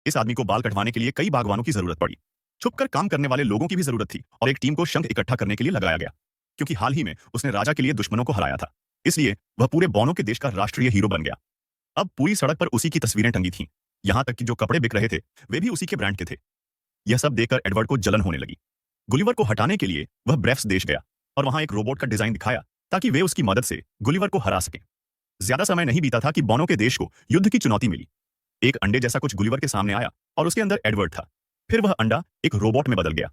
इस आदमी को बाल कटवाने के लिए कई बागवानों की जरूरत पड़ी। छुपकर काम करने वाले लोगों की भी जरूरत थी और एक टीम को शंख इकट्ठा करने के लिए लगाया गया, क्योंकि हाल ही में उसने राजा के लिए दुश्मनों को हराया था। इसलिए वह पूरे बौनों के देश का राष्ट्रीय हीरो बन गया। अब पूरी सड़क पर उसी की तस्वीरें टंगी थीं, यहां तक कि जो कपड़े बिक रहे थे वे भी उसी के ब्रांड के थे। यह सब देखकर एडवर्ड को जलन होने लगी। गुलिवर को हटाने के लिए वह ब्रेफ्स देश गया और वहां एक रोबोट का डिजाइन दिखाया ताकि वे उसकी मदद से गुलिवर को हरा सकें। ज्यादा समय नहीं बीता था कि बौनों के देश को युद्ध की चुनौती मिली। एक अंडे जैसा कुछ गुलिवर के सामने आया और उसके अंदर एडवर्ड था। फिर वह अंडा एक रोबोट में बदल गया।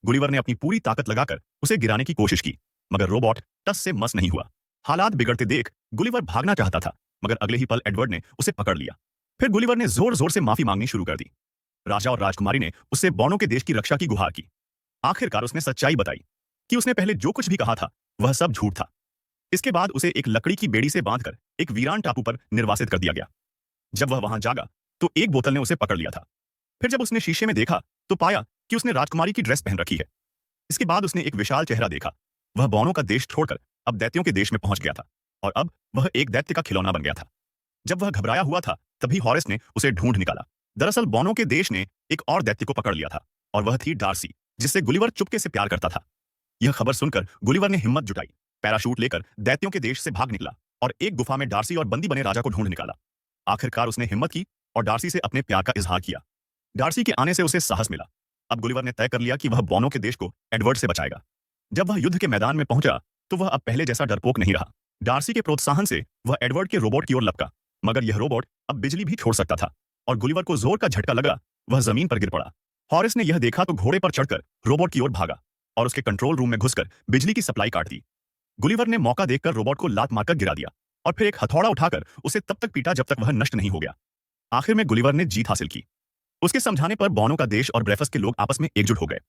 गुलिवर ने अपनी पूरी ताकत लगाकर उसे गिराने की कोशिश की, मगर रोबोट टस से मस नहीं हुआ। हालात बिगड़ते देख गुलिवर भागना चाहता था, मगर अगले ही पल एडवर्ड ने उसे पकड़ लिया। फिर गुलिवर ने जोर जोर से माफी मांगनी शुरू कर दी। राजा और राजकुमारी ने उससे बौनों के देश की रक्षा की गुहार की। आखिरकार उसने सच्चाई बताई कि उसने पहले जो कुछ भी कहा था वह सब झूठ था। इसके बाद उसे एक लकड़ी की बेड़ी से बांधकर एक वीरान टापू पर निर्वासित कर दिया गया। जब वह वहां जागा तो एक बोतल ने उसे पकड़ लिया था। फिर जब उसने शीशे में देखा तो पाया कि उसने राजकुमारी की ड्रेस पहन रखी है। इसके बाद उसने एक विशाल चेहरा देखा। वह बौनों का देश छोड़कर अब दैत्यों के देश में पहुंच गया था और अब वह एक दैत्य का खिलौना बन गया था। जब वह घबराया हुआ था तभी हॉरेस ने उसे ढूंढ निकाला। दरअसल बौनों के देश ने एक और दैत्य को पकड़ लिया था और वह थी डार्सी, जिससे गुलिवर चुपके से प्यार करता था। यह खबर सुनकर गुलिवर ने हिम्मत जुटाई, पैराशूट लेकर दैत्यों के देश से भाग निकला और एक गुफा में डार्सी और बंदी बने राजा को ढूंढ निकाला। आखिरकार उसने हिम्मत की और डार्सी से अपने प्यार का इजहार किया। डार्सी के आने से उसे साहस मिला। अब गुलिवर ने तय कर लिया कि वह बौनों के देश को एडवर्ड से बचाएगा। जब वह युद्ध के मैदान में पहुंचा तो वह अब पहले जैसा डरपोक नहीं रहा। डार्सी के प्रोत्साहन से वह एडवर्ड के रोबोट की ओर लपका, मगर यह रोबोट अब बिजली भी छोड़ सकता था और गुलिवर को जोर का झटका लगा। वह जमीन पर गिर पड़ा। हॉरेस ने यह देखा तो घोड़े पर चढ़कर रोबोट की ओर भागा और उसके कंट्रोल रूम में घुसकर बिजली की सप्लाई काट दी। गुलिवर ने मौका देखकर रोबोट को लात मारकर गिरा दिया और फिर एक हथौड़ा उठाकर उसे तब तक पीटा जब तक वह नष्ट नहीं हो गया। आखिर में गुलिवर ने जीत हासिल की। उसके समझाने पर बौनों का देश और ब्रेफस के लोग आपस में एकजुट हो गए।